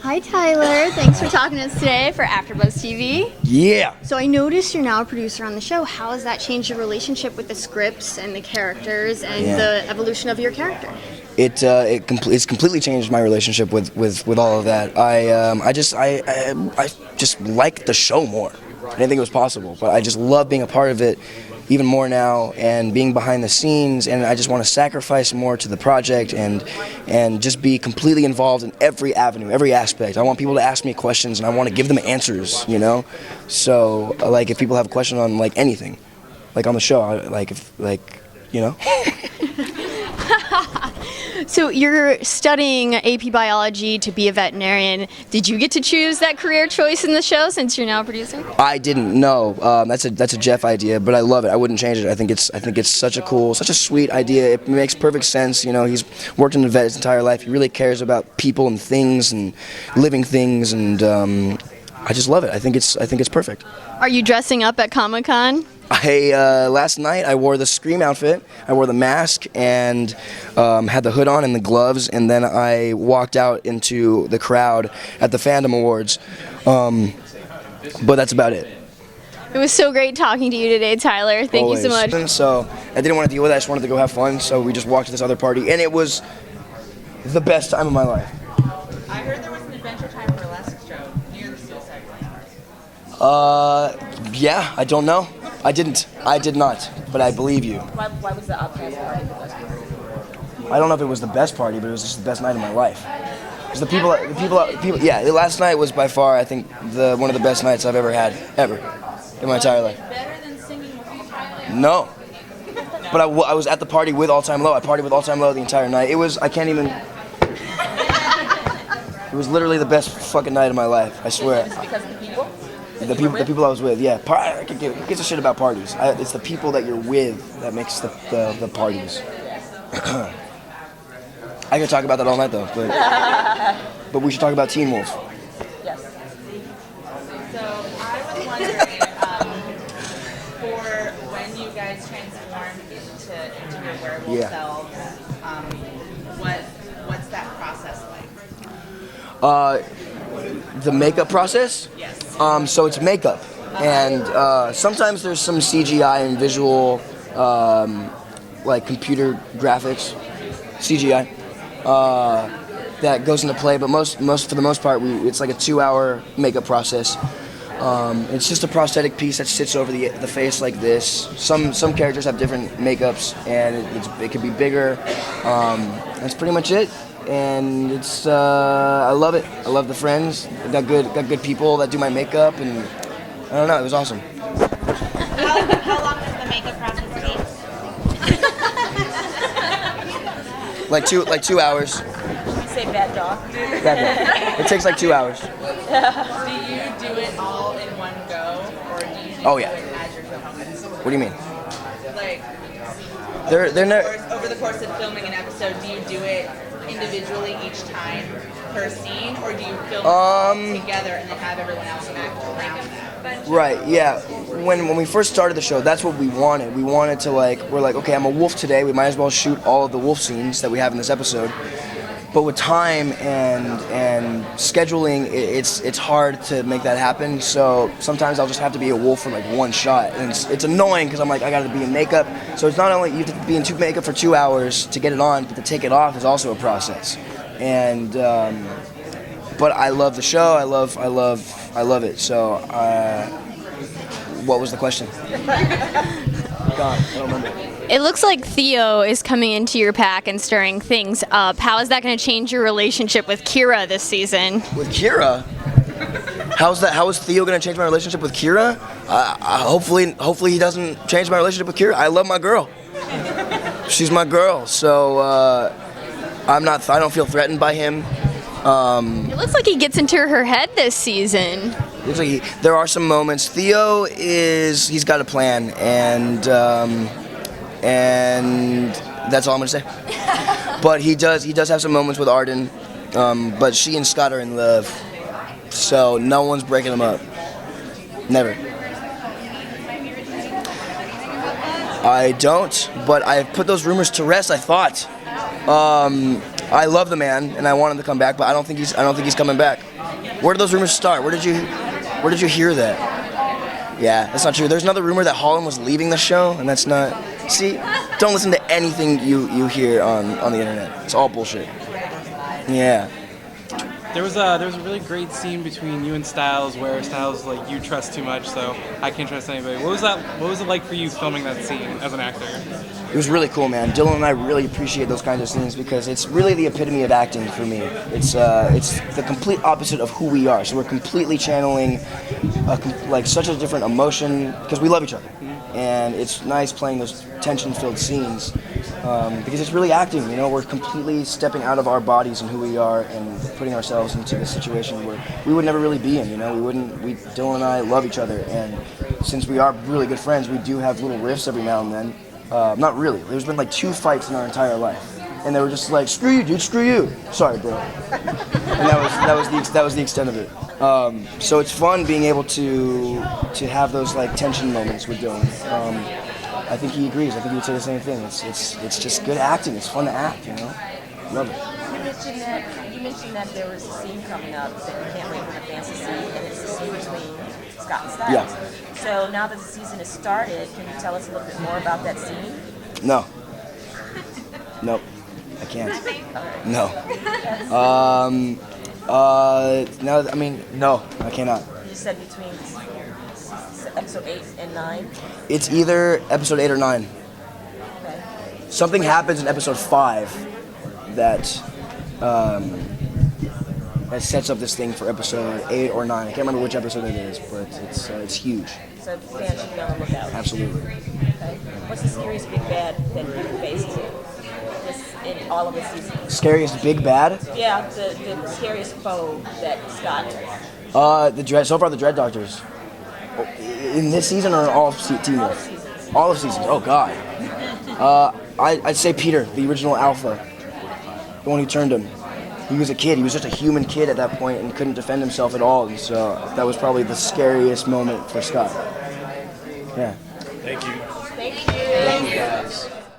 Hi, Tyler. Thanks for talking to us today for AfterBuzz TV. Yeah. So I noticed you're now a producer on the show. How has that changed your relationship with the scripts and the characters and the evolution of your character? It's completely changed my relationship with all of that. I just like the show more. I didn't think it was possible, but I just love being a part of it even more now and being behind the scenes, and I just want to sacrifice more to the project and just be completely involved in every avenue, every aspect. I want people to ask me questions and I want to give them answers, you know? So like if people have a question on like anything, like on the show, you know? So you're studying AP biology to be a veterinarian. Did you get to choose that career choice in the show since you're now a producer? I didn't know. That's a Jeff idea, but I love it. I wouldn't change it. I think it's such a sweet idea. It makes perfect sense. You know, he's worked in the vet his entire life. He really cares about people and things and living things, and I just love it. I think it's perfect. Are you dressing up at Comic-Con? Last night I wore the Scream outfit, I wore the mask and had the hood on and the gloves, and then I walked out into the crowd at the Fandom Awards, but that's about it. It was so great talking to you today, Tyler. Thank you so much. So I didn't want to deal with it, I just wanted to go have fun, so we just walked to this other party, and it was the best time of my life. I heard there was an Adventure Time burlesque show near the Suicide Line. Yeah, I don't know. I did not, but I believe you. Why was the Outcast party the best party? I don't know if it was the best party, but it was just the best night of my life. Because the people, yeah, last night was by far, I think, one of the best nights I've ever had, in my entire life. Better than singing with you, Tyler? No. But I was at the party with All Time Low. I partied with All Time Low the entire night. It was literally the best fucking night of my life, I swear. Is it because of the people? The people I was with, yeah. Who gives a shit about parties? It's the people that you're with that makes the parties. I could talk about that all night though, but we should talk about Teen Wolf. Yes. So I was wondering, for when you guys transform into your werewolf selves, what's that process like? The makeup process? Yes. So it's makeup, and sometimes there's some CGI and visual, like computer graphics, CGI, that goes into play. But for the most part, it's like a 2-hour makeup process. It's just a prosthetic piece that sits over the face like this. Some characters have different makeups, and it could be bigger. That's pretty much it. And it's I love it. I love the friends. I got good people that do my makeup, and I don't know. It was awesome. How long does the makeup process take? Like 2 hours. You say bad dog. It takes like 2 hours. Do you do it all in one go, or do you do it as you're filming? What do you mean? Like, They're never. over the course of filming an episode, do you do it individually each time per scene, or do you film it all together and then have everyone else act around that? Right, yeah. When we first started the show, that's what we wanted. We wanted to we're like, okay, I'm a wolf today. We might as well shoot all of the wolf scenes that we have in this episode. But with time and scheduling, it's hard to make that happen. So sometimes I'll just have to be a wolf for like one shot, and it's annoying because I'm like, I got to be in makeup. So it's not only you have to be in makeup for 2 hours to get it on, but to take it off is also a process. And but I love the show. I love it. So what was the question? God, I don't remember. It looks like Theo is coming into your pack and stirring things up. How is that going to change your relationship with Kira this season? With Kira? How is Theo going to change my relationship with Kira? Hopefully he doesn't change my relationship with Kira. I love my girl. She's my girl, so I don't feel threatened by him. It looks like he gets into her head this season. Looks like there are some moments. Theo he's got a plan, and that's all I'm gonna say. But he does have some moments with Arden, but she and Scott are in love, so no one's breaking them up. Never. I don't, but I've put those rumors to rest, I thought. I love the man, and I want him to come back, but I don't think he's coming back. Where did those rumors start? Where did you hear that? Yeah, that's not true. There's another rumor that Holland was leaving the show, and that's not. See, don't listen to anything you hear on the internet. It's all bullshit. Yeah. There was a really great scene between you and Styles where Styles like, you trust too much, so I can't trust anybody. What was it like for you filming that scene as an actor? It was really cool, man. Dylan and I really appreciate those kinds of scenes because it's really the epitome of acting for me. It's the complete opposite of who we are. So we're completely channeling like such a different emotion because we love each other, and it's nice playing those tension-filled scenes because it's really acting. You know, we're completely stepping out of our bodies and who we are and putting ourselves into the situation where we would never really be in. You know, Dylan and I love each other, and since we are really good friends, we do have little riffs every now and then. Not really. There's been like 2 fights in our entire life, and they were just like, "Screw you, dude. Screw you." Sorry, bro. And that was the extent of it. So it's fun being able to have those like tension moments with Dylan. I think he agrees. I think he would say the same thing. It's just good acting. It's fun to act. You know, love it. You mentioned that there was a scene coming up that you can't wait for the fans to see, and it's the scene between Scott and Styles. Yeah. So now that the season has started, can you tell us a little bit more about that scene? No. Nope. I can't. No. No. I mean, no. I cannot. You said between episode 8 and 9. It's either episode 8 or 9. Okay. Something happens in episode 5 that sets up this thing for episode 8 or 9. I can't remember which episode it is, but it's huge. So fans should be on the lookout. Absolutely. Okay. What's the scariest big bad that you faced in all of the seasons? Scariest big bad? Yeah, the scariest foe that Scott. So far the Dread Doctors. In this season or in all of season? All the seasons. All of seasons. Oh God. I'd say Peter, the original Alpha, the one who turned him. He was a kid. He was just a human kid at that point and couldn't defend himself at all. And so that was probably the scariest moment for Scott. Yeah. Thank you. Thank you. Thank you guys.